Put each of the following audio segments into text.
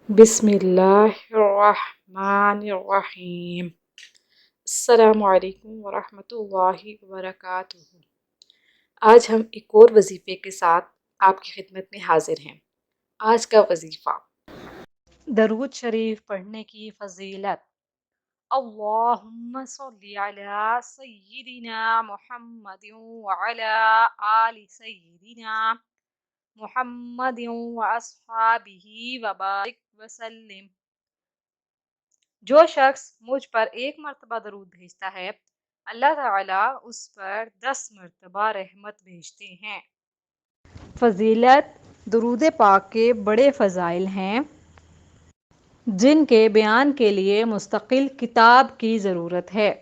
بسم اللہ الرحمن الرحیم۔ السلام علیکم ورحمۃ اللہ وبرکاتہ۔ آج ہم ایک اور وظیفے کے ساتھ آپ کی خدمت میں حاضر ہیں۔ آج کا وظیفہ درود شریف پڑھنے کی فضیلت۔ اللہم صلی علی سیدنا محمد وعلی آل سیدنا محمد واصحابہ وبارک وسلم۔ جو شخص مجھ پر ایک مرتبہ درود بھیجتا ہے، اللہ تعالیٰ اس پر 10 مرتبہ رحمت بھیجتے ہیں۔ فضیلت: درود پاک کے بڑے فضائل ہیں جن کے بیان کے لیے مستقل کتاب کی ضرورت ہے۔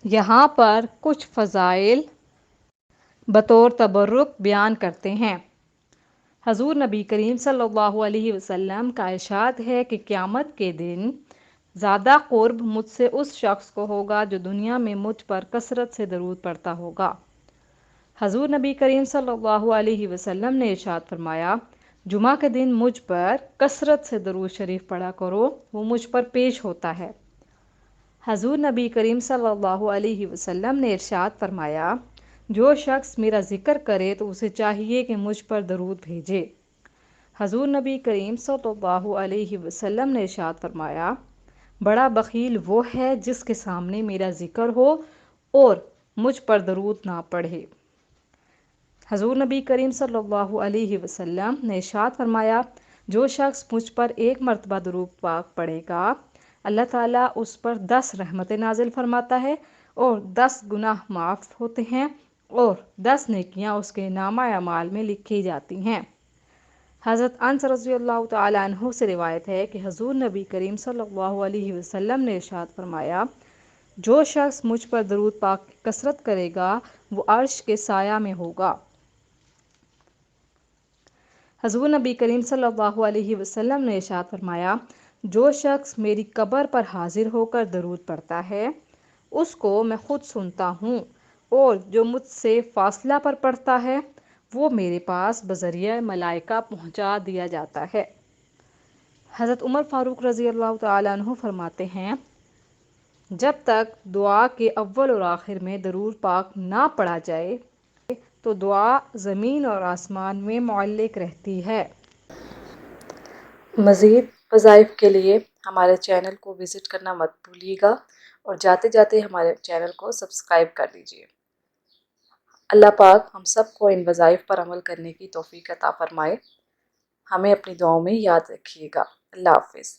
یہاں پر کچھ فضائل بطور تبرک بیان کرتے ہیں۔ حضور نبی کریم صلی اللہ علیہ وسلم کا ارشاد ہے کہ قیامت کے دن زیادہ قرب مجھ سے اس شخص کو ہوگا جو دنیا میں مجھ پر کثرت سے درود پڑھتا ہوگا۔ حضور نبی کریم صلی اللہ علیہ وسلم نے ارشاد فرمایا، جمعہ کے دن مجھ پر کثرت سے درود شریف پڑھا کرو، وہ مجھ پر پیش ہوتا ہے۔ حضور نبی کریم صلی اللہ علیہ وسلم نے ارشاد فرمایا، جو شخص میرا ذکر کرے تو اسے چاہیے کہ مجھ پر درود بھیجے۔ حضور نبی کریم صلی اللہ علیہ وسلم نے ارشاد فرمایا، بڑا بخیل وہ ہے جس کے سامنے میرا ذکر ہو اور مجھ پر درود نہ پڑھے۔ حضور نبی کریم صلی اللہ علیہ وسلم نے ارشاد فرمایا، جو شخص مجھ پر ایک مرتبہ درود پاک پڑھے گا، اللہ تعالیٰ اس پر 10 رحمتیں نازل فرماتا ہے اور 10 گناہ معاف ہوتے ہیں اور 10 نیکیاں اس کے نامہ اعمال میں لکھی جاتی ہیں۔ حضرت انس رضی اللہ تعالیٰ عنہ سے روایت ہے کہ حضور نبی کریم صلی اللہ علیہ وسلم نے ارشاد فرمایا، جو شخص مجھ پر درود پاک کی کثرت کرے گا وہ عرش کے سایہ میں ہوگا۔ حضور نبی کریم صلی اللہ علیہ وسلم نے ارشاد فرمایا، جو شخص میری قبر پر حاضر ہو کر درود پڑھتا ہے اس کو میں خود سنتا ہوں، اور جو مجھ سے فاصلہ پر پڑھتا ہے وہ میرے پاس بذریعہ ملائکہ پہنچا دیا جاتا ہے۔ حضرت عمر فاروق رضی اللہ تعالیٰ عنہ فرماتے ہیں، جب تک دعا کے اول اور آخر میں درود پاک نہ پڑھا جائے تو دعا زمین اور آسمان میں معلق رہتی ہے۔ مزید وظائف کے لیے ہمارے چینل کو وزٹ کرنا مت بھولیے گا اور جاتے جاتے ہمارے چینل کو سبسکرائب کر لیجیے۔ اللہ پاک ہم سب کو ان وظائف پر عمل کرنے کی توفیق عطا فرمائے۔ ہمیں اپنی دعاؤں میں یاد رکھیے گا۔ اللہ حافظ۔